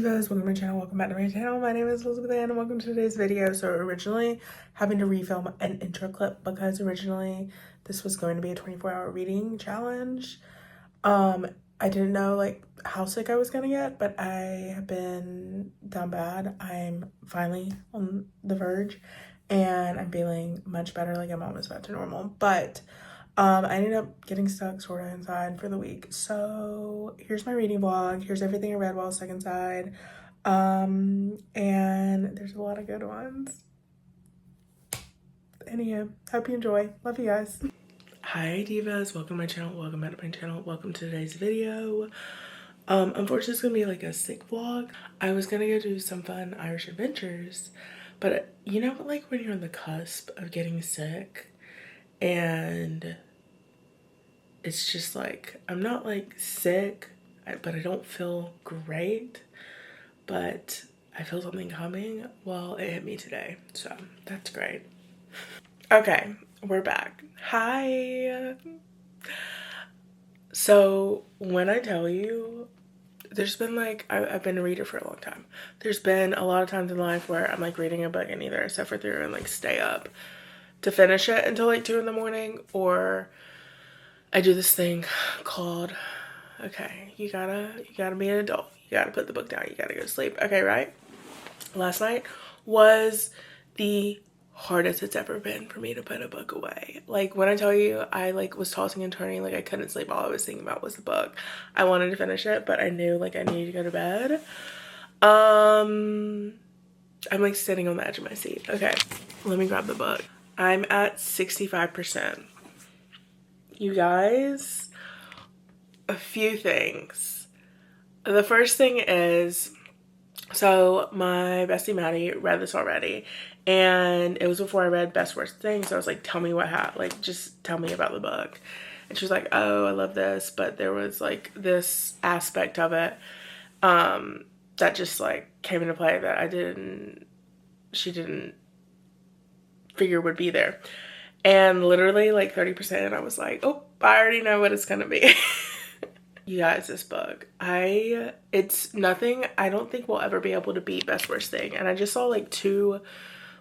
divas, welcome to my channel, welcome back to my channel. My name is Elizabeth and welcome to today's video. So originally having to refilm an intro clip because originally this was going to be a 24-hour reading challenge. I didn't know like how sick I was gonna get, but I have been down bad. I'm finally on the verge and I'm feeling much better, like I'm almost back to normal. But I ended up getting stuck sort of inside for the week. So here's my reading vlog. Here's everything I read while stuck inside. And there's a lot of good ones. Anywho, hope you enjoy. Love you guys. Hi divas, welcome to my channel, welcome back to my channel, welcome to today's video. Unfortunately it's gonna be like a sick vlog. I was gonna go do some fun Irish adventures, but you know, like when you're on the cusp of getting sick and it's just like, I'm not like sick, but I don't feel great, but I feel something coming. Well, it hit me today, so that's great. Okay, we're back. Hi. So when I tell you, there's been like, I've been a reader for a long time. There's been a lot of times in life where I'm like reading a book and either I suffer through and like stay up to finish it until like 2 in the morning, or I do this thing called, okay, you gotta be an adult. You gotta put the book down. You gotta go to sleep. Okay, right? Last night was the hardest it's ever been for me to put a book away. Like when I tell you, I like was tossing and turning, like I couldn't sleep. All I was thinking about was the book. I wanted to finish it, but I knew like I needed to go to bed. I'm like sitting on the edge of my seat. Okay, let me grab the book. I'm at 65%. You guys, a few things. The first thing is, so my bestie Maddie read this already, and it was before I read Best Worst Thing, so I was like, tell me what happened, like just tell me about the book. And she was like, oh, I love this, but there was like this aspect of it that just like came into play that she didn't figure would be there. And literally like 30% I was like, oh, I already know what it's gonna be. You guys, this book, it's nothing I don't think we'll ever be able to beat Best Worst Thing. And I just saw like two,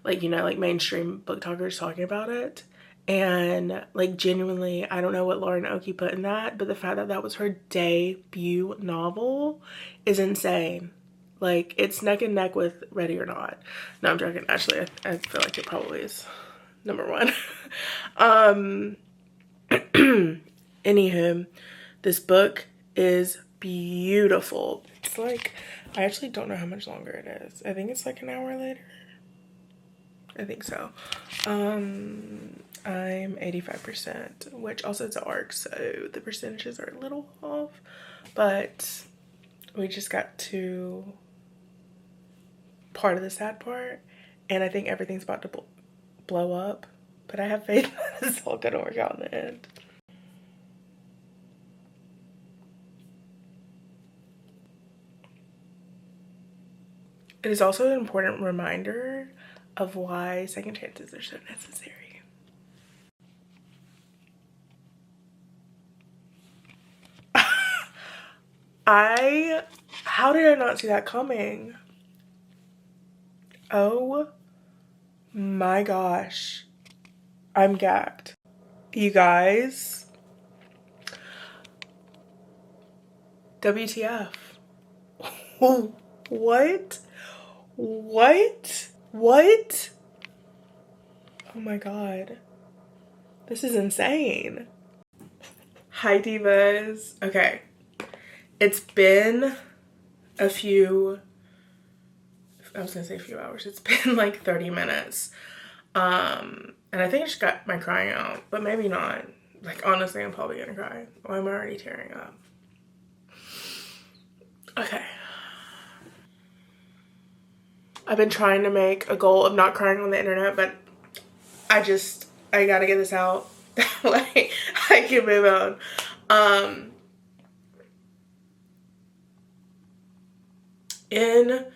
like, you know, like mainstream book talkers talking about it. And like genuinely, I don't know what Lauren Okie put in that, but the fact that that was her debut novel is insane. Like it's neck and neck with Ready or Not. No, I'm joking. Actually, I feel like it probably is #1. Anywho, this book is beautiful. It's like, I actually don't know how much longer it is. I think it's like an hour later. I think so. I'm 85%, which also it's an arc, so the percentages are a little off, but we just got to part of the sad part, and I think everything's about to blow up, but I have faith that it's all gonna work out in the end. It is also an important reminder of why second chances are so necessary. How did I not see that coming? Oh my gosh. I'm gagged. You guys. WTF. What? What? What? Oh my god. This is insane. Hi divas. Okay. It's been a few, I was gonna say a few hours. It's been like 30 minutes. And I think I just got my crying out, but maybe not. Like honestly, I'm probably gonna cry. Oh, I'm already tearing up. Okay. I've been trying to make a goal of not crying on the internet, but I gotta get this out. That way I can move on. In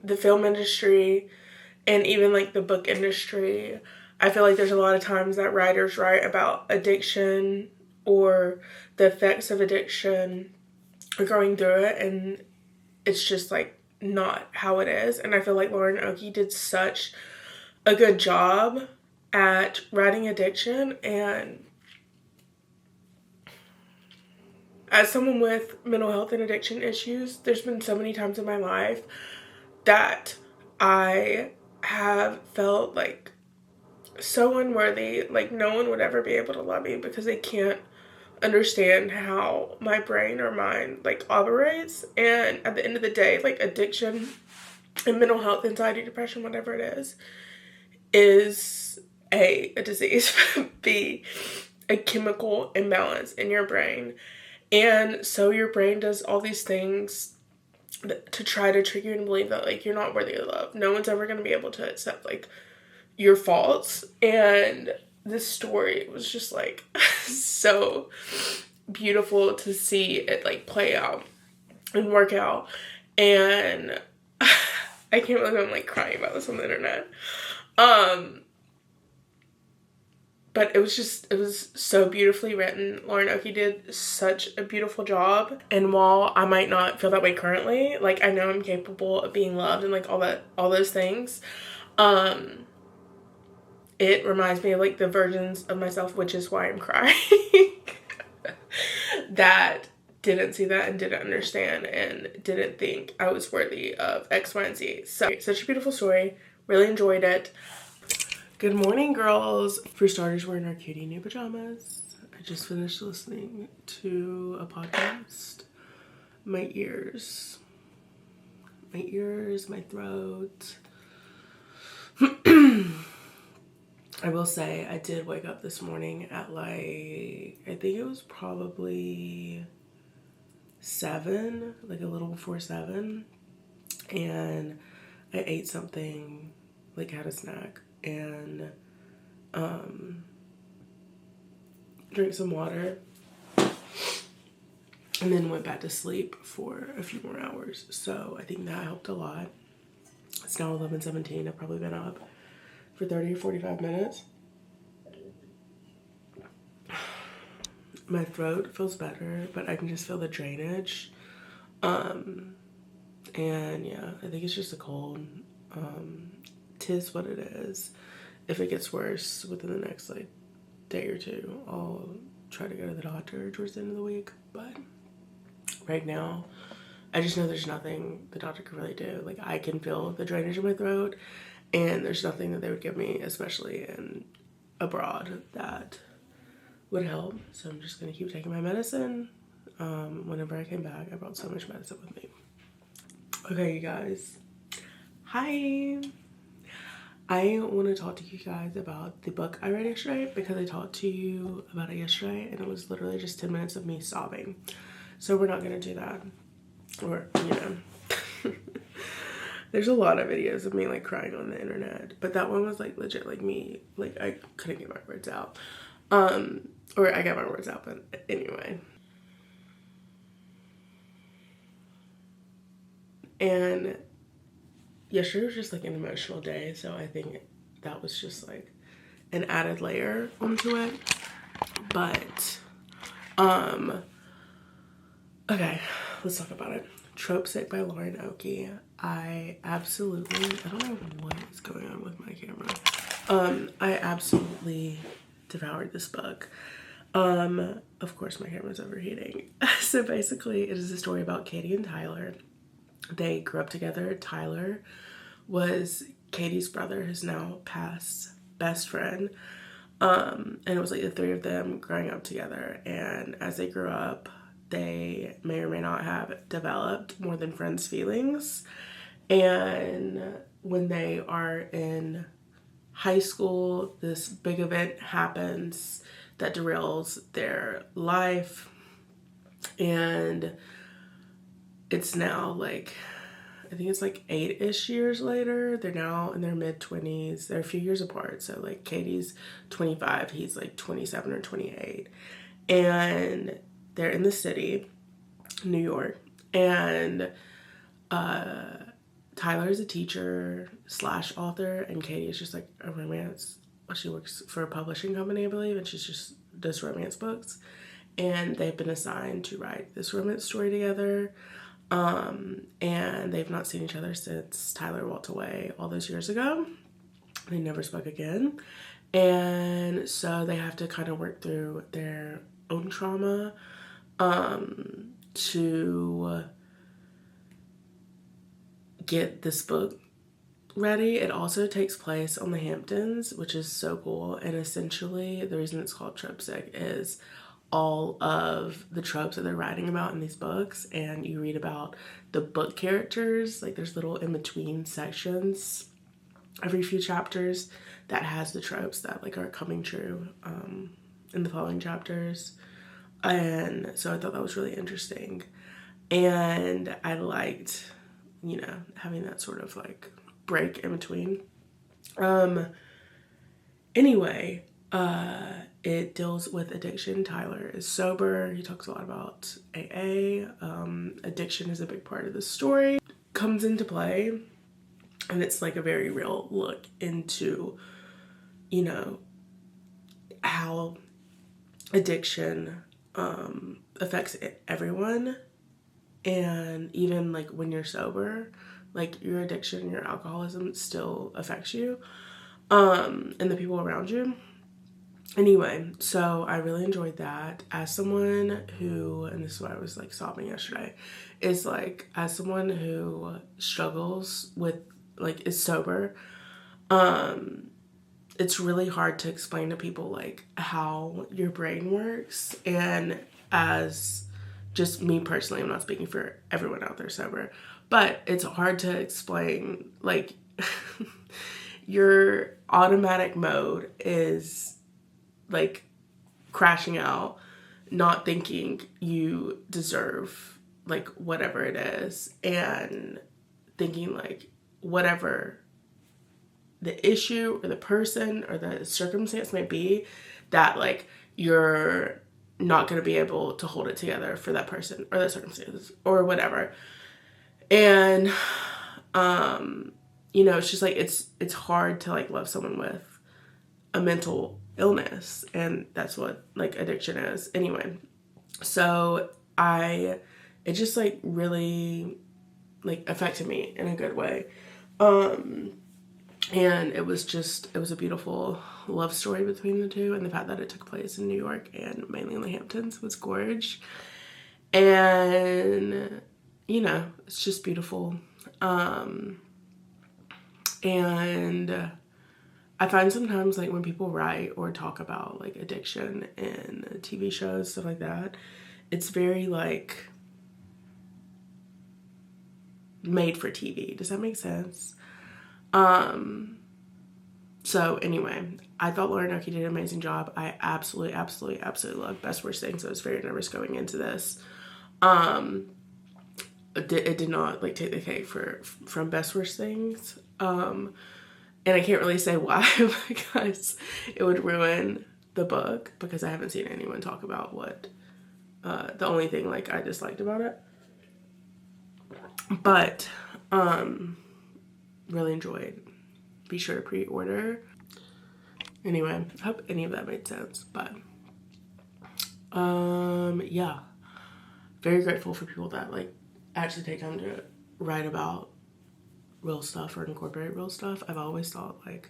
the film industry and even like the book industry, I feel like there's a lot of times that writers write about addiction or the effects of addiction or going through it, and it's just like not how it is. And I feel like Lauren Okie did such a good job at writing addiction. And as someone with mental health and addiction issues, there's been so many times in my life that I have felt like so unworthy, like no one would ever be able to love me because they can't understand how my brain or mind like operates. And at the end of the day, like addiction and mental health, anxiety, depression, whatever it is A, a disease, B, a chemical imbalance in your brain. And so your brain does all these things to try to trick you and believe that like you're not worthy of love. No one's ever going to be able to accept like your faults. And this story was just like so beautiful to see it like play out and work out. And I can't believe I'm like crying about this on the internet. But it was so beautifully written. Lauren Okie did such a beautiful job. And while I might not feel that way currently, like I know I'm capable of being loved and like all those things. It reminds me of like the versions of myself, which is why I'm crying, that didn't see that and didn't understand and didn't think I was worthy of X, Y, and Z. So such a beautiful story. Really enjoyed it. Good morning, girls. For starters, we're in our cutie new pajamas. I just finished listening to a podcast. My ears, my throat. I will say I did wake up this morning at like, I think it was probably 7, like a little before 7. And I ate something, like had a snack, and drank some water, and then went back to sleep for a few more hours. So I think that helped a lot. It's now 11:17. I've probably been up for 30 or 45 minutes. My throat feels better, but I can just feel the drainage. And yeah, I think it's just a cold. Tis what it is. If it gets worse within the next like day or two, I'll try to go to the doctor towards the end of the week. But right now, I just know there's nothing the doctor can really do. Like I can feel the drainage in my throat, and there's nothing that they would give me, especially in abroad, that would help. So I'm just gonna keep taking my medicine. Whenever I came back, I brought so much medicine with me. Okay, you guys. Hi. I want to talk to you guys about the book I read yesterday, because I talked to you about it yesterday and it was literally just 10 minutes of me sobbing. So we're not going to do that. Or, you know. There's a lot of videos of me like crying on the internet, but that one was like legit like me. Like I couldn't get my words out. Or I got my words out, but anyway. And yesterday was just like an emotional day, so I think that was just like an added layer onto it. But okay, let's talk about it. Tropesick by Lauren Okie. I don't know what is going on with my camera. I absolutely devoured this book. Of course my camera's overheating. So basically it is a story about Katie and Tyler. They grew up together. Tyler was Katie's brother, who's now passed best friend. And it was like the three of them growing up together. And as they grew up, they may or may not have developed more than friends feelings. And when they are in high school, this big event happens that derails their life. And it's now like, I think it's like 8-ish years later. They're now in their mid-20s. They're a few years apart. So like Katie's 25, he's like 27 or 28. And they're in the city, New York. And Tyler is a teacher / author, and Katie is just like a romance. She works for a publishing company, I believe, and she's just does romance books. And they've been assigned to write this romance story together. And they've not seen each other since Tyler walked away all those years ago. They never spoke again. And so they have to kind of work through their own trauma to get this book ready. It also takes place on the Hamptons, which is so cool. And essentially, the reason it's called Tropesick is all of the tropes that they're writing about in these books, and you read about the book characters. Like, there's little in-between sections every few chapters that has the tropes that like are coming true in the following chapters. And so I thought that was really interesting, and I liked, you know, having that sort of like break in between. Anyway, it deals with addiction. Tyler is sober. He talks a lot about AA. Addiction is a big part of the story. Comes into play, and it's like a very real look into, you know, how addiction affects everyone. And even like when you're sober, like your addiction, your alcoholism still affects you and the people around you. Anyway, so I really enjoyed that. As someone who, and this is why I was like sobbing yesterday, is like, as someone who struggles with, like, is sober, it's really hard to explain to people like how your brain works. And as just me personally, I'm not speaking for everyone out there sober, but it's hard to explain, like, your automatic mode is like crashing out, not thinking you deserve like whatever it is, and thinking like whatever the issue or the person or the circumstance may be, that like you're not going to be able to hold it together for that person or that circumstance or whatever. And you know, it's just like it's hard to like love someone with a mental illness, and that's what like addiction is anyway. So it just like really like affected me in a good way. And it was a beautiful love story between the two, and the fact that it took place in New York and mainly in the Hamptons was gorge. And you know, it's just beautiful. And I find sometimes like when people write or talk about like addiction in TV shows, stuff like that, it's very like made for TV. Does that make sense? So anyway, I thought Lauren Okie did an amazing job. I absolutely love Best Worst Things. I was very nervous going into this. It did not like take the cake from Best Worst Things. And I can't really say why because it would ruin the book, because I haven't seen anyone talk about what the only thing like I disliked about it. But really enjoyed. Be sure to pre-order. Anyway, I hope any of that made sense. But yeah, very grateful for people that like actually take time to write about real stuff or incorporate real stuff. I've always thought like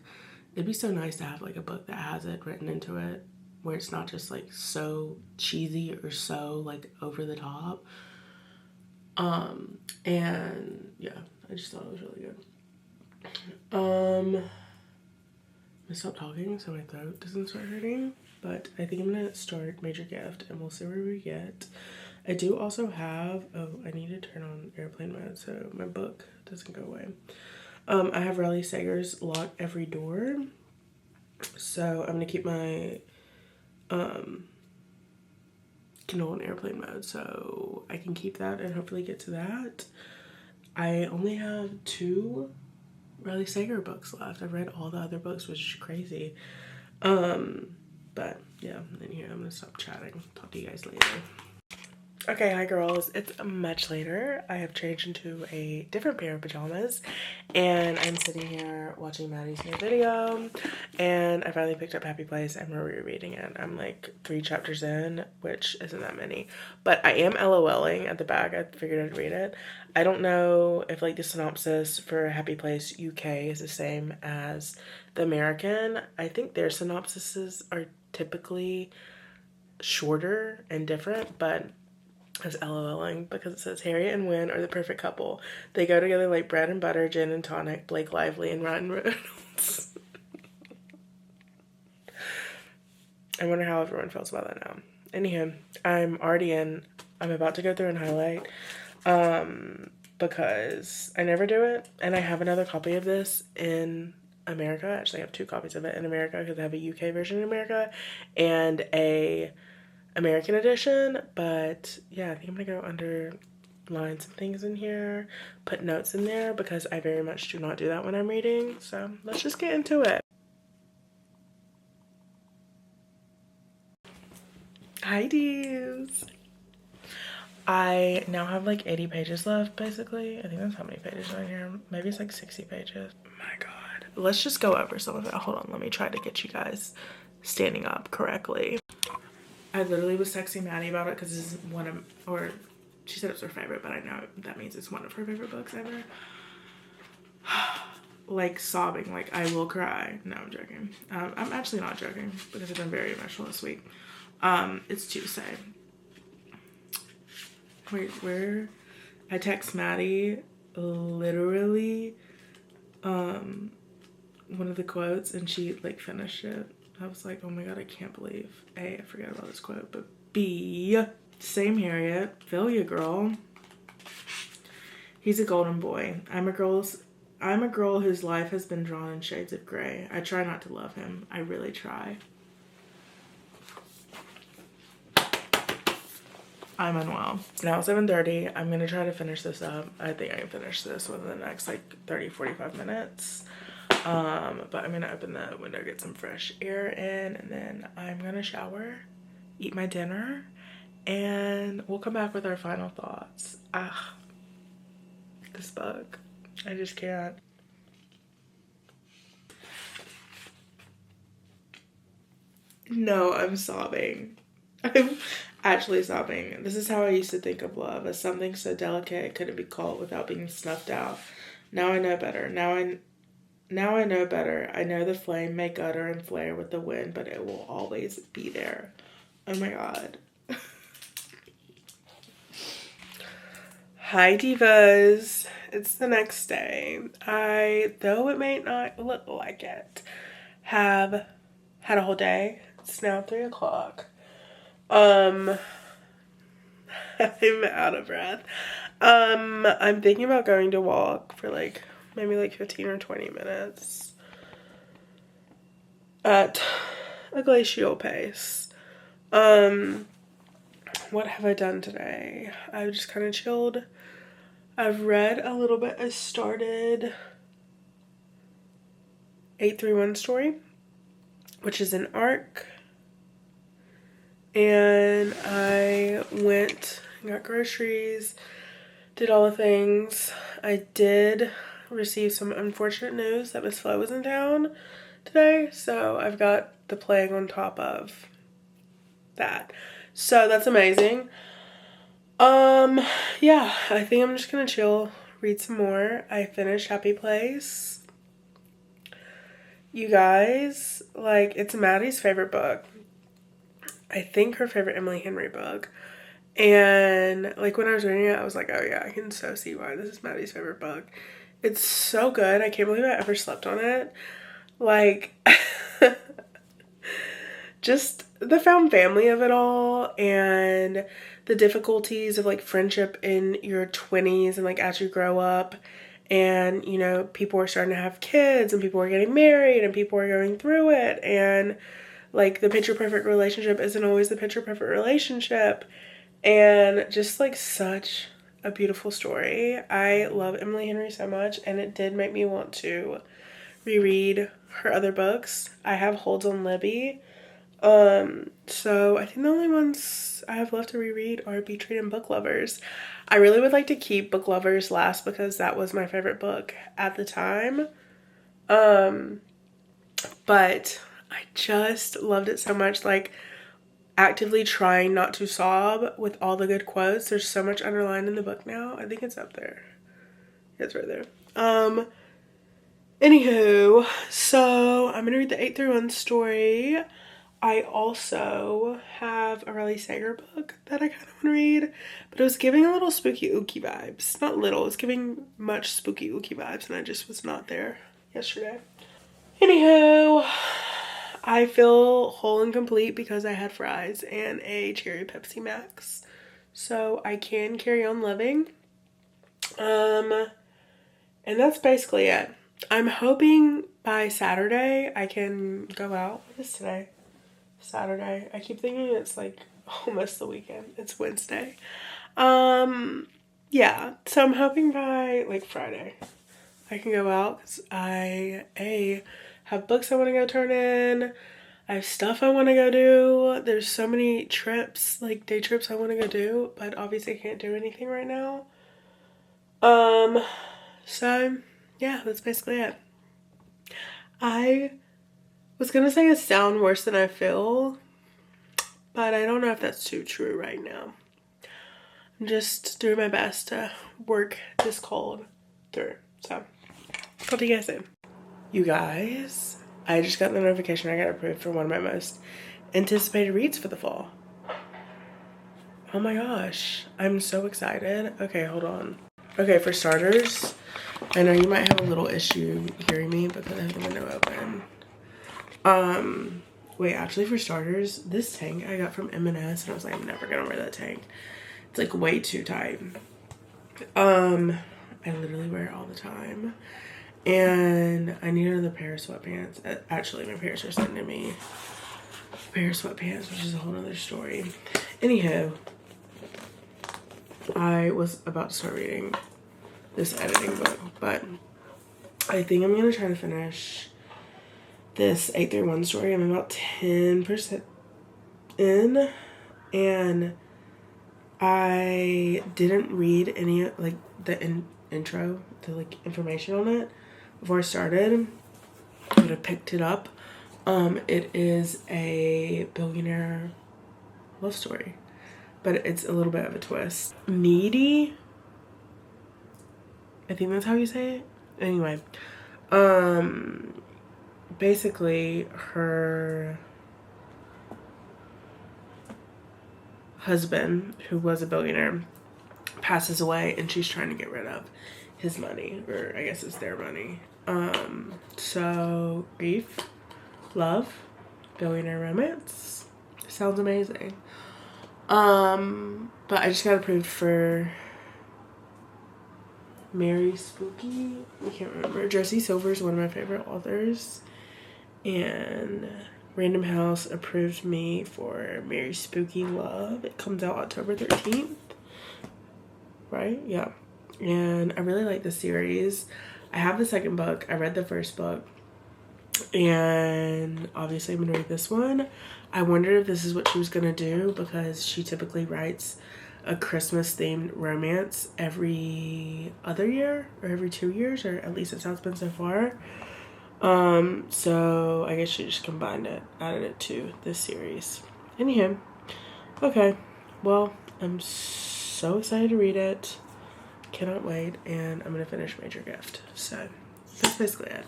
it'd be so nice to have like a book that has it written into it, where it's not just like so cheesy or so like over the top. And yeah, I just thought it was really good. I'm gonna stop talking so my throat doesn't start hurting, but I think I'm gonna start Major Gift and we'll see where we get. I do also have, I need to turn on airplane mode so my book doesn't go away. I have Riley Sager's Lock Every Door. So I'm gonna keep my Kindle on airplane mode so I can keep that and hopefully get to that. I only have 2 Riley Sager books left. I've read all the other books, which is crazy. But yeah, in here I'm gonna stop chatting. Talk to you guys later. Okay, hi girls. It's much later. I have changed into a different pair of pajamas and I'm sitting here watching Maddie's new video and I finally picked up Happy Place and we're rereading it. I'm like 3 chapters in, which isn't that many, but I am LOLing at the back. I figured I'd read it. I don't know if like the synopsis for Happy Place UK is the same as the American. I think their synopsises are typically shorter and different, but I was LOLing because it says Harriet and Wynn are the perfect couple. They go together like bread and butter, gin and tonic, Blake Lively and Ryan Reynolds. I wonder how everyone feels about that now. Anywho, I'm about to go through and highlight because I never do it. And I have another copy of this in America. I actually have 2 copies of it in America because I have a UK version in America and a American edition, but yeah, I think I'm gonna go underline some things in here, put notes in there because I very much do not do that when I'm reading. So let's just get into it. Hi Dees. I now have like 80 pages left basically. I think that's how many pages are in here. Maybe it's like 60 pages. My God. Let's just go over some of it. Hold on, let me try to get you guys standing up correctly. I literally was texting Maddie about it because this is one of, or she said it's her favorite, but I know that means it's one of her favorite books ever. Like sobbing, like I will cry. No, I'm joking. I'm actually not joking because I've been very emotional this week. It's Tuesday. Wait, where? I text Maddie literally one of the quotes and she like finished it. I was like, oh my God, I can't believe A, I forgot about this quote, but B, same Harriet, feel ya girl. He's a golden boy. I'm a girl whose life has been drawn in shades of gray. I try not to love him. I really try. I'm unwell. Now it's 7:30. I'm gonna try to finish this up. I think I can finish this within the next like 30-45 minutes. But I'm gonna open the window, get some fresh air in, and then I'm gonna shower, eat my dinner, and we'll come back with our final thoughts. This book, I just can't. No, I'm sobbing. I'm actually sobbing. This is how I used to think of love, as something so delicate it couldn't be caught without being snuffed out. Now I know better. Now I know better. I know the flame may gutter and flare with the wind, but it will always be there. Oh my God. Hi divas. It's the next day. Though it may not look like it, have had a whole day. It's now 3 o'clock. I'm out of breath. I'm thinking about going to walk for like maybe like 15 or 20 minutes at a glacial pace. What have I done today? I've just kind of chilled. I've read a little bit. I started 831 Story, which is an arc. And I went and got groceries, did all the things. I did receive some unfortunate news that Miss Flo was in town today, so I've got the plague on top of that. So that's amazing. Yeah, I think I'm just gonna chill, read some more. I finished Happy Place. You guys, like, it's Maddie's favorite book. I think her favorite Emily Henry book. And like when I was reading it, I was like, oh yeah, I can so see why this is Maddie's favorite book. It's so good. I can't believe I ever slept on it. Like, just the found family of it all and the difficulties of like friendship in your 20s and like as you grow up. And, you know, people are starting to have kids and people are getting married and people are going through it. And like the picture perfect relationship isn't always the picture perfect relationship. And just like such a beautiful story. I love Emily Henry so much and it did make me want to reread her other books. I have Holds on Libby. So I think the only ones I have left to reread are Betrayed and Book Lovers. I really would like to keep Book Lovers last because that was my favorite book at the time. But I just loved it so much, like actively trying not to sob with all the good quotes. There's so much underlined in the book now. I think it's up there. It's right there. Anywho, so I'm gonna read the 8-1 story. I also have a Riley Sager book that I kind of want to read, but it was giving a little spooky Okie vibes. Not little, it's giving much spooky Okie vibes, and I just was not there yesterday. Anywho, I feel whole and complete because I had fries and a cherry Pepsi Max, so I can carry on living. And that's basically it. I'm hoping by Saturday I can go out. What is today? Saturday. I keep thinking it's like almost the weekend. It's Wednesday. Yeah. So I'm hoping by like Friday I can go out because I have books I want to go turn in. I have stuff I want to go do. There's so many trips, like day trips I want to go do, but obviously I can't do anything right now. So yeah, that's basically it. I was gonna say I sound worse than I feel, but I don't know if that's too true right now. I'm just doing my best to work this cold through. So, talk to you guys soon. You guys, I just got the notification I got approved for one of my most anticipated reads for the fall. Oh my gosh, I'm so excited. Okay, hold on. Okay, for starters, I know you might have a little issue hearing me because I have the window open. Wait, actually for starters, this tank I got from M&S, and I was like, I'm never gonna wear that tank. It's like way too tight. I literally wear it all the time. And I need another pair of sweatpants. Actually, my parents are sending me a pair of sweatpants, which is a whole nother story. Anyhow, I was about to start reading this editing book, but I think I'm gonna try to finish this 8-1 story. I'm about 10% in, and I didn't read any like the intro, the like information on it before I started, but I picked it up. It is a billionaire love story, but it's a little bit of a twist. Needy, I think that's how you say it. Anyway, basically her husband, who was a billionaire, passes away, and she's trying to get rid of his money, or I guess it's their money. So grief, love, billionaire romance. Sounds amazing. But I just got approved for Mary Spooky. I can't remember. Josie Silver is one of my favorite authors, and Random House approved me for Mary Spooky Love. It comes out October 13th, right? Yeah. And I really like the series. I have the second book. I read the first book, and obviously I'm gonna read this one. I wondered if this is what she was gonna do, because she typically writes a Christmas themed romance every other year or every 2 years, or at least that's how it's been so far. So I guess she just combined it, added it to this series. Anyhow, okay, well, I'm so excited to read it. Cannot wait, and I'm gonna finish Major Gift. So that's basically it.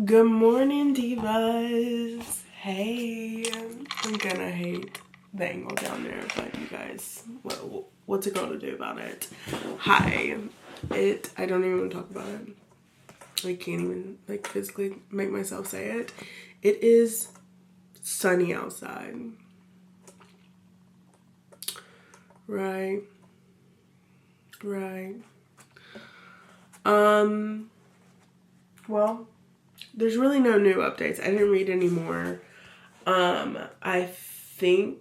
Good morning, divas. Hey, I'm gonna hate the angle down there, but you guys, what's a girl to do about it? Hi. I don't even want to talk about it. I can't even like physically make myself say it. It is sunny outside. Right. Well, there's really no new updates. I didn't read any more. I think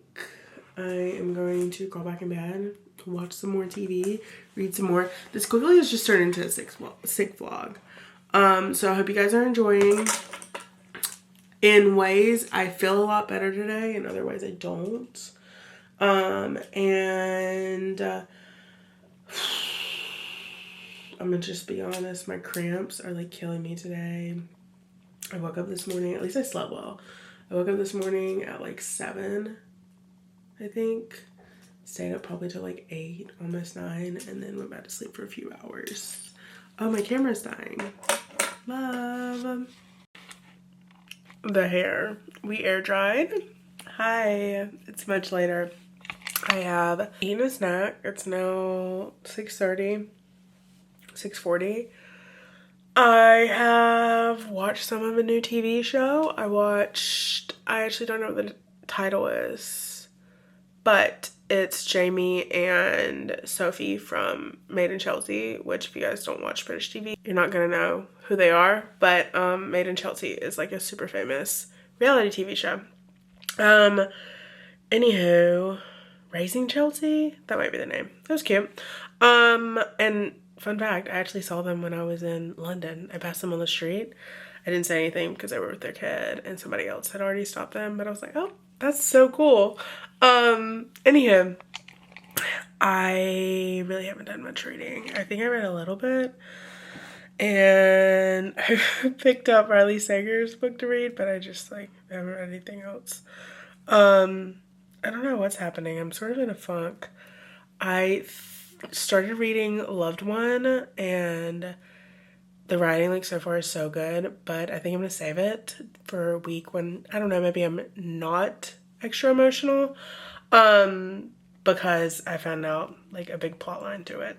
I am going to go back in bed, watch some more TV, read some more. This quickly has just turned into a sick vlog. So I hope you guys are enjoying. In ways, I feel a lot better today. In other ways, I don't. And I'm gonna just be honest, my cramps are like killing me today. I woke up this morning, at least I slept well. I woke up this morning at like 7, I think. Stayed up probably till like 8, almost 9, and then went back to sleep for a few hours. Oh, my camera's dying. Love. The hair. We air dried. Hi, it's much later. I have eaten a snack. It's now 6:30, 6:40. I have watched some of a new TV show. I actually don't know what the title is, but it's Jamie and Sophie from Made in Chelsea, which if you guys don't watch British TV, you're not gonna know who they are, but Made in Chelsea is like a super famous reality TV show. Anywho, Raising Chelsea? That might be the name. That was cute. And fun fact, I actually saw them when I was in London. I passed them on the street. I didn't say anything because they were with their kid and somebody else had already stopped them, but I was like, oh, that's so cool. Anywho, I really haven't done much reading. I think I read a little bit, and I picked up Riley Sager's book to read, but I just like haven't read anything else. I don't know what's happening. I'm sort of in a funk. I started reading Loved One, and the writing like so far is so good, but I think I'm gonna save it for a week when, I don't know, maybe I'm not extra emotional, because I found out like a big plot line to it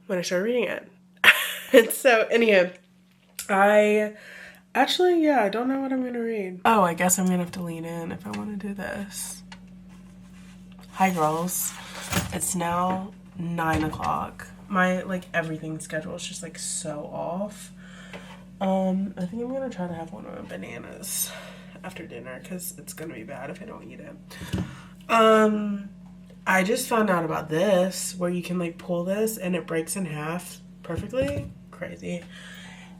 when I started reading it. And so anyhow, I don't know what I'm gonna read. Oh, I guess I'm gonna have to lean in if I want to do this. Hi girls, it's now 9 o'clock. My like everything schedule is just like so off. I think I'm gonna try to have one of my bananas after dinner because it's gonna be bad if I don't eat it. I just found out about this where you can like pull this and it breaks in half perfectly. Crazy.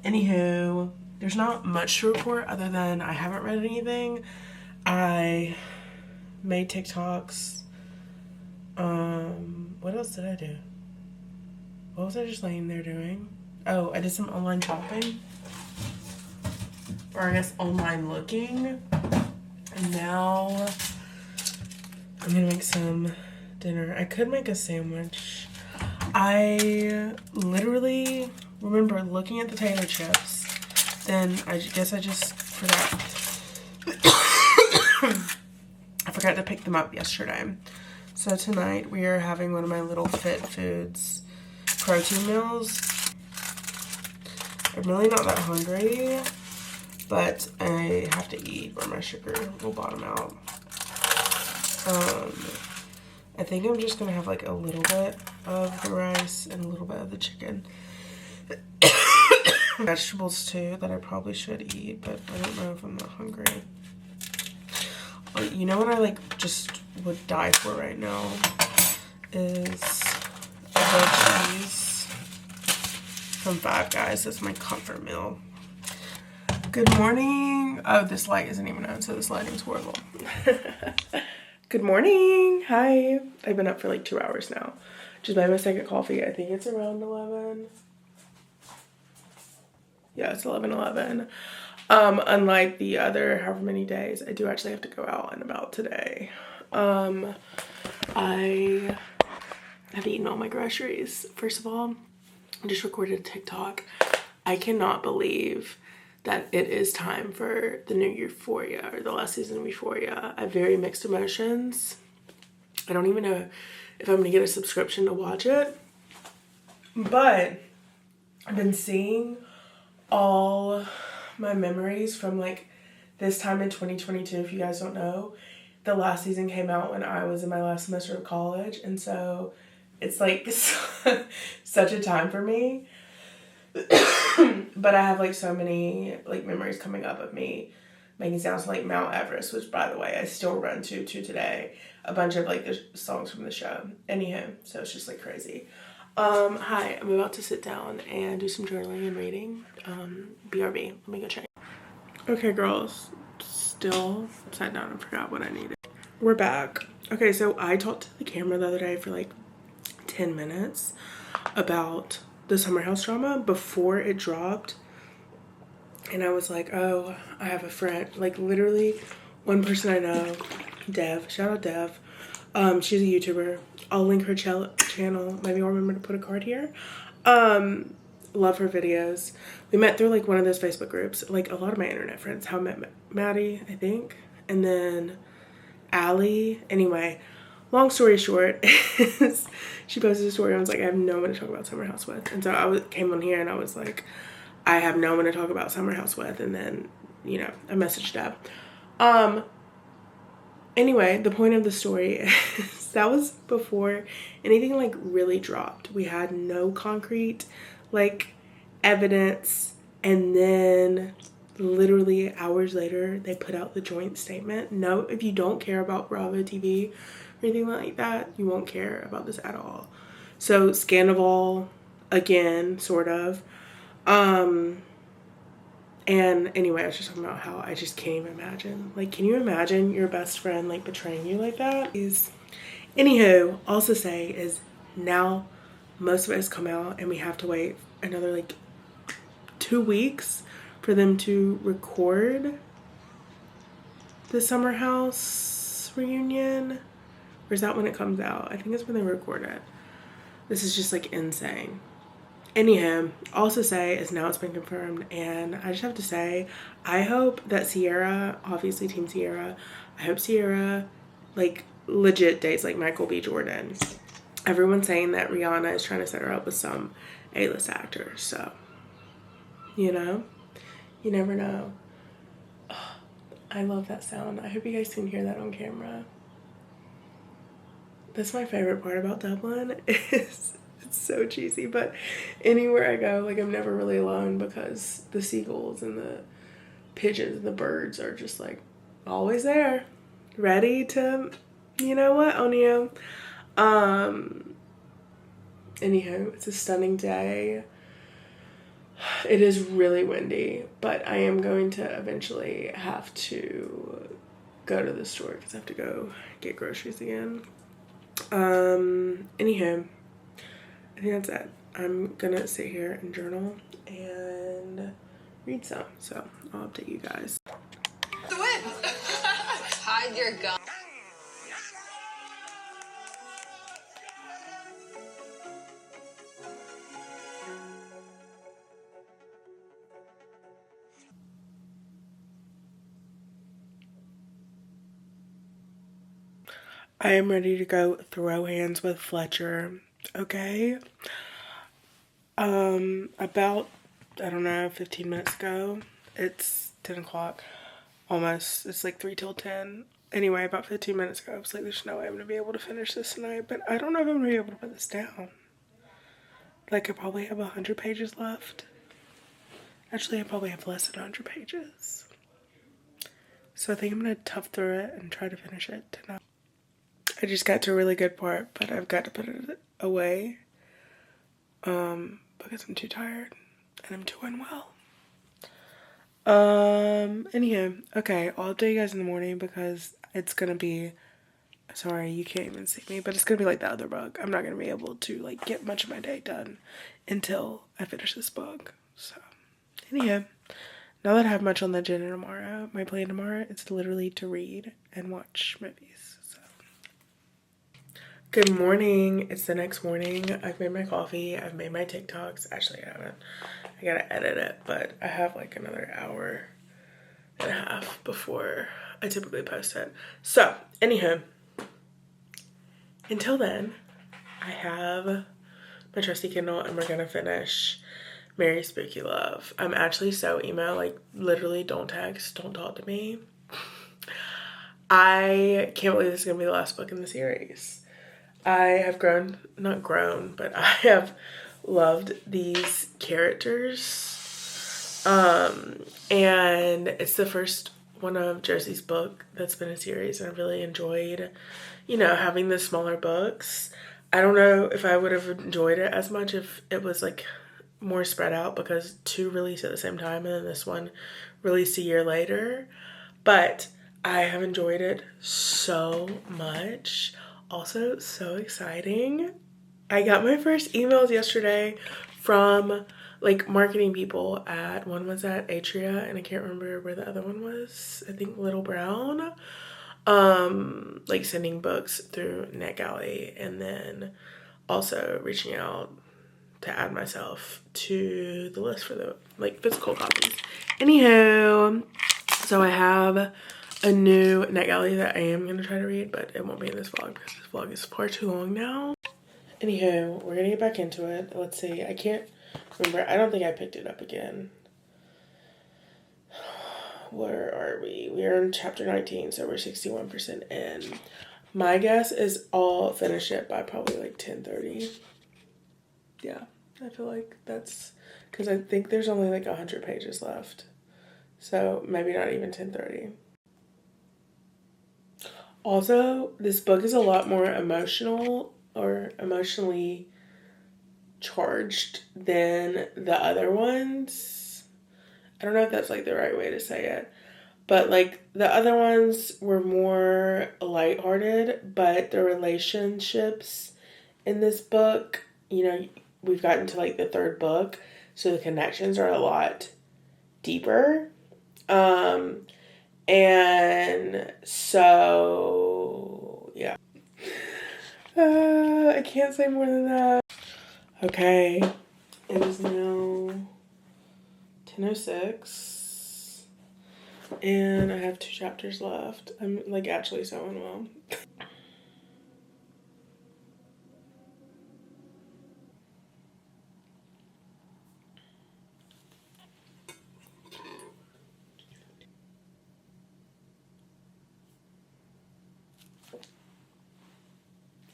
Anywho, there's not much to report other than I haven't read anything. I made TikToks. What else did I do? What was I just laying there doing? Oh, I did some online shopping. Or I guess online looking. And now I'm gonna make some dinner. I could make a sandwich. I literally remember looking at the potato chips. Then I guess I just forgot. I forgot to pick them up yesterday. So tonight we are having one of my Little Fit Foods protein meals. I'm really not that hungry, but I have to eat or my sugar will bottom out. I think I'm just gonna have like a little bit of the rice and a little bit of the chicken. Vegetables too that I probably should eat, but I don't know if I'm not hungry. You know what I like just would die for right now is a veg cheese from Five Guys. That's my comfort meal. Good morning. Oh, this light isn't even on, so this lighting's horrible. Good morning. Hi. I've been up for like 2 hours now. Just made my second coffee. I think it's around 11. Yeah, it's 11:11. Unlike the other however many days, I do actually have to go out and about today. I have eaten all my groceries. First of all, I just recorded a TikTok. I cannot believe that it is time for the new Euphoria, or the last season of Euphoria. I have very mixed emotions. I don't even know if I'm gonna get a subscription to watch it, but I've been seeing all my memories from like this time in 2022. If you guys don't know, the last season came out when I was in my last semester of college, and so it's like such a time for me. But I have like so many like memories coming up of me making sounds like Mount Everest, which by the way I still run to today. A bunch of like the songs from the show. Anyhow, so it's just like crazy. Hi, I'm about to sit down and do some journaling and reading. BRB, let me go check. Okay, girls, still sat down and forgot what I needed. We're back. Okay, so I talked to the camera the other day for like 10 minutes about the Summer House drama before it dropped. And I was like, oh, I have a friend, like literally one person I know, Dev, shout out Dev. She's a YouTuber. I'll link her channel. Maybe I'll remember to put a card here. Love her videos. We met through like one of those Facebook groups. Like a lot of my internet friends. How I met Maddie, I think. And then Allie. Anyway, long story short is she posted a story. I was like, I have no one to talk about Summer House with. And so I came on here and I was like, I have no one to talk about Summer House with. And then, you know, I messaged up. Anyway, the point of the story is that was before anything like really dropped. We had no concrete like evidence, and then literally hours later they put out the joint statement. No, if you don't care about Bravo TV or anything like that, you won't care about this at all. So Scandival again, sort of. And anyway, I was just talking about how I just can't even imagine. Like, can you imagine your best friend like betraying you like that? Anywho, also say is now most of it has come out and we have to wait another like 2 weeks for them to record the Summer House reunion. Or is that when it comes out? I think it's when they record it. This is just like insane. Anyhow, also say is now it's been confirmed, and I just have to say, I hope that Sierra, obviously Team Sierra, I hope Sierra like legit dates like Michael B. Jordan. Everyone's saying that Rihanna is trying to set her up with some A-list actor, so you know, you never know. Oh, I love that sound. I hope you guys can hear that on camera. That's my favorite part about Dublin is it's so cheesy, but anywhere I go, like I'm never really alone because the seagulls and the pigeons and the birds are just like always there, ready to, you know what, own you. Anywho, it's a stunning day. It is really windy, but I am going to eventually have to go to the store because I have to go get groceries again. Anywho, I think that's it. I'm gonna sit here and journal and read some, so I'll update you guys. The win! Hide your gun. I am ready to go throw hands with Fletcher, okay? About, I don't know, 15 minutes ago, it's 10 o'clock, almost, it's like 3 till 10. Anyway, about 15 minutes ago, I was like, there's no way I'm gonna be able to finish this tonight, but I don't know if I'm gonna be able to put this down. Like, I probably have 100 pages left. Actually, I probably have less than 100 pages. So I think I'm gonna tough through it and try to finish it tonight. I just got to a really good part, but I've got to put it away. Because I'm too tired and I'm too unwell. Anyhow, okay, I'll update you guys in the morning because it's gonna be, sorry, you can't even see me, but it's gonna be like the other book. I'm not gonna be able to like get much of my day done until I finish this book. So, anyhow, now that I have much on the agenda tomorrow, my plan tomorrow is literally to read and watch movies. Good morning. It's the next morning. I've made my coffee. I've made my TikToks. Actually, I haven't. I gotta edit it, but I have like another hour and a half before I typically post it. So, anywho, until then, I have my trusty Kindle and we're gonna finish Mary Spooky Love. I'm actually so emo, like literally don't text, don't talk to me. I can't believe this is gonna be the last book in the series. I have not grown, but I have loved these characters. And it's the first one of Josie's book that's been a series, and I really enjoyed, you know, having the smaller books. I don't know if I would have enjoyed it as much if it was like more spread out because 2 released at the same time and then this one released a year later. But I have enjoyed it so much. Also, so exciting. I got my first emails yesterday from like marketing people at, one was at Atria and I can't remember where the other one was. I think Little Brown. Like sending books through NetGalley and then also reaching out to add myself to the list for the like physical copies. Anywho, so I have a new NetGalley that I am gonna try to read, but it won't be in this vlog because this vlog is far too long now. Anywho, we're gonna get back into it. Let's see, I can't remember. I don't think I picked it up again. Where are we? We are in chapter 19, so we're 61% in. My guess is I'll finish it by probably like 10:30. Yeah, I feel like that's because I think there's only like 100 pages left. So maybe not even 10:30. Also, this book is a lot more emotional or emotionally charged than the other ones. I don't know if that's like the right way to say it, but like the other ones were more lighthearted, but the relationships in this book, you know, we've gotten to like the 3rd book, so the connections are a lot deeper. And so yeah. I can't say more than that. Okay, it is now 10:06 and I have 2 chapters left. I'm like actually so unwell.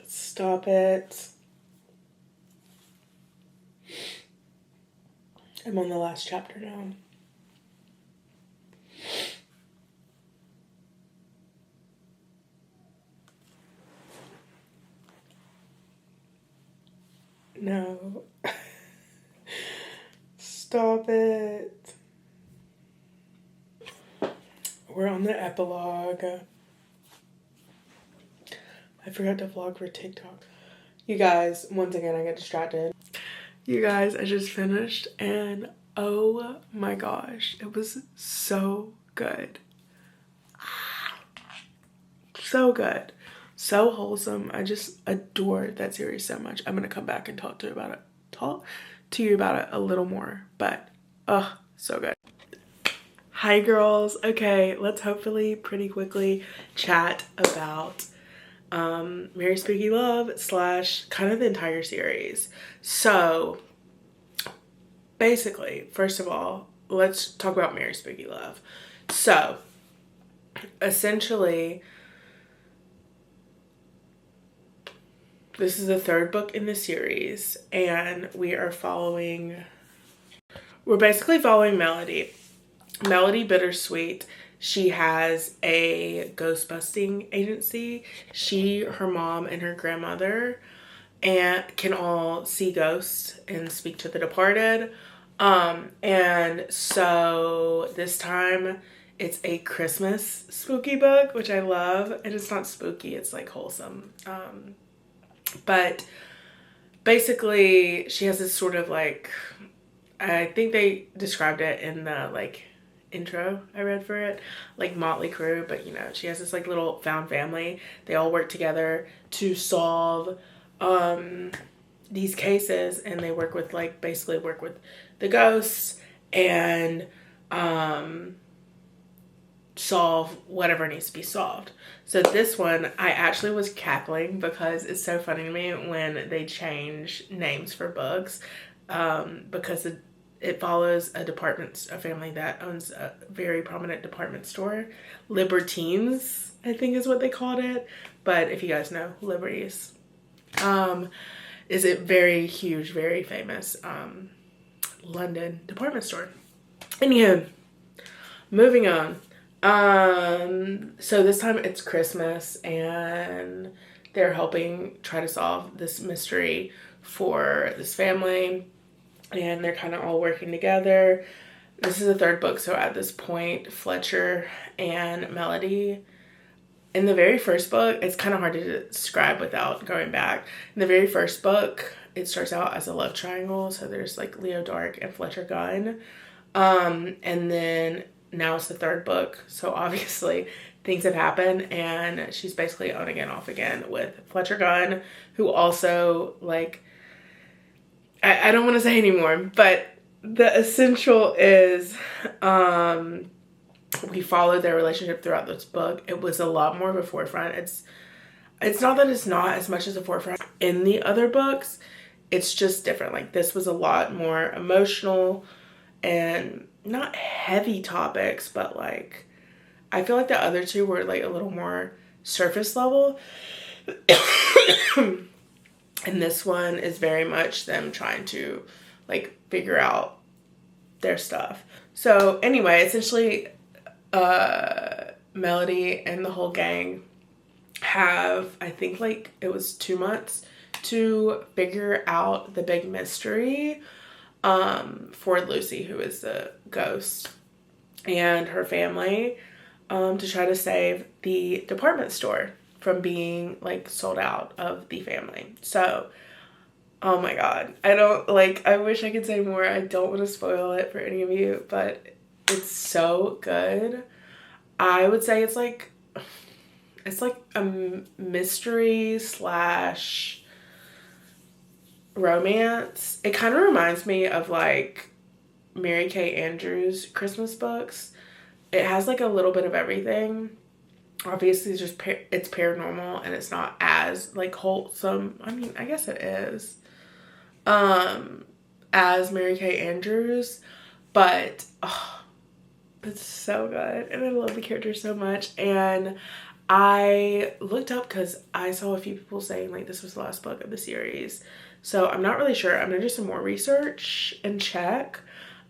Stop it. I'm on the last chapter now. No. Stop it. We're on the epilogue. I forgot to vlog for TikTok. You guys, once again, I get distracted. You guys, I just finished and oh my gosh, it was so good. So good. So wholesome. I just adore that series so much. I'm gonna come back and talk to you about it a little more, but so good. Hi girls. Okay, let's hopefully pretty quickly chat about Merry Spooky Love / kind of the entire series. So basically, first of all, let's talk about Merry Spooky Love. So essentially, this is the 3rd book in the series and we're basically following Melody. Melody Bittersweet. She has a ghost busting agency. Her mom, and her grandmother can all see ghosts and speak to the departed. And so this time it's a Christmas spooky book, which I love. And it's not spooky, it's like wholesome. But basically she has this sort of like, I think they described it in the like intro I read for it, like Motley Crue, but you know, she has this like little found family. They all work together to solve these cases, and they work with like basically work with the ghosts and solve whatever needs to be solved. So this one, I actually was cackling because it's so funny to me when they change names for books, because it follows a family that owns a very prominent department store. Libertines, I think is what they called it. But if you guys know, Liberties is a very huge, very famous London department store. Anywho, moving on. So this time it's Christmas and they're helping try to solve this mystery for this family. and they're kind of all working together. This is the third book, so at this point, Fletcher and Melody, in the very first book, it's kind of hard to describe without going back. In the very first book, it starts out as a love triangle, so there's like Leo Dark and Fletcher Gunn. And then now it's the third book, so obviously things have happened, and she's basically on again, off again with Fletcher Gunn, who also, like, I don't want to say anymore, but the essential is, we followed their relationship throughout this book. It was a lot more of a forefront. It's not that it's not as much as a forefront in the other books. It's just different. Like, this was a lot more emotional and not heavy topics, but like, I feel like the other two were like a little more surface level. And this one is very much them trying to like figure out their stuff. So anyway, essentially, Melody and the whole gang have, I think like it was 2 months to figure out the big mystery for Lucy, who is the ghost, and her family, to try to save the department store from being like sold out of the family. So, oh my god, I wish I could say more. I don't want to spoil it for any of you, but it's so good. I would say it's like a mystery slash romance. It kind of reminds me of like Mary Kay Andrews' Christmas books. It has like a little bit of everything. Obviously, it's just it's paranormal, and it's not as like wholesome. I mean, I guess it is, as Mary Kay Andrews, but it's so good, and I love the characters so much. And I looked up because I saw a few people saying like this was the last book of the series, so I'm not really sure. I'm gonna do some more research and check.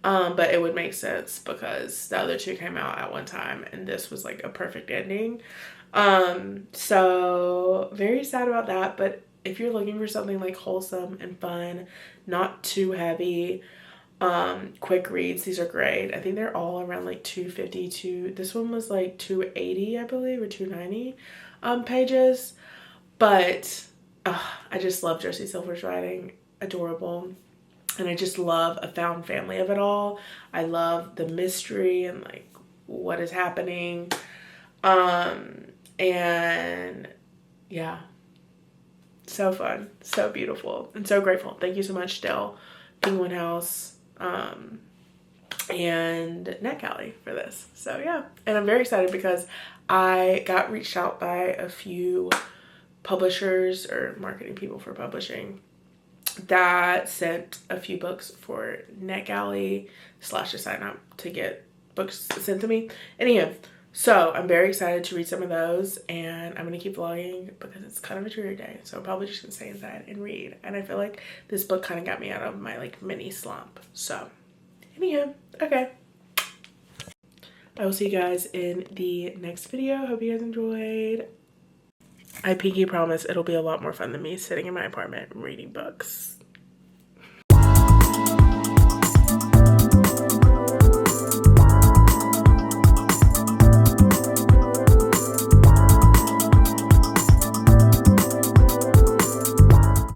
But it would make sense because the other two came out at one time, and this was like a perfect ending. So very sad about that. But if you're looking for something like wholesome and fun, not too heavy, quick reads, these are great. I think they're all around like 250 to, this one was like 280, I believe, or 290 pages. But I just love Josie Silver's writing. Adorable. And I just love a found family of it all. I love the mystery and like what is happening. And yeah, so fun, so beautiful, and so grateful. Thank you so much, Dell, Penguin House, and NetGalley for this. So yeah, and I'm very excited because I got reached out by a few publishers or marketing people for publishing that sent a few books for NetGalley / to sign up to get books sent to me. Anyhow, so I'm very excited to read some of those, and I'm going to keep vlogging because it's kind of a dreary day. So I'm probably just going to stay inside and read. And I feel like this book kind of got me out of my like mini slump. So anyhow, okay. I will see you guys in the next video. Hope you guys enjoyed. I pinky promise it'll be a lot more fun than me sitting in my apartment reading books.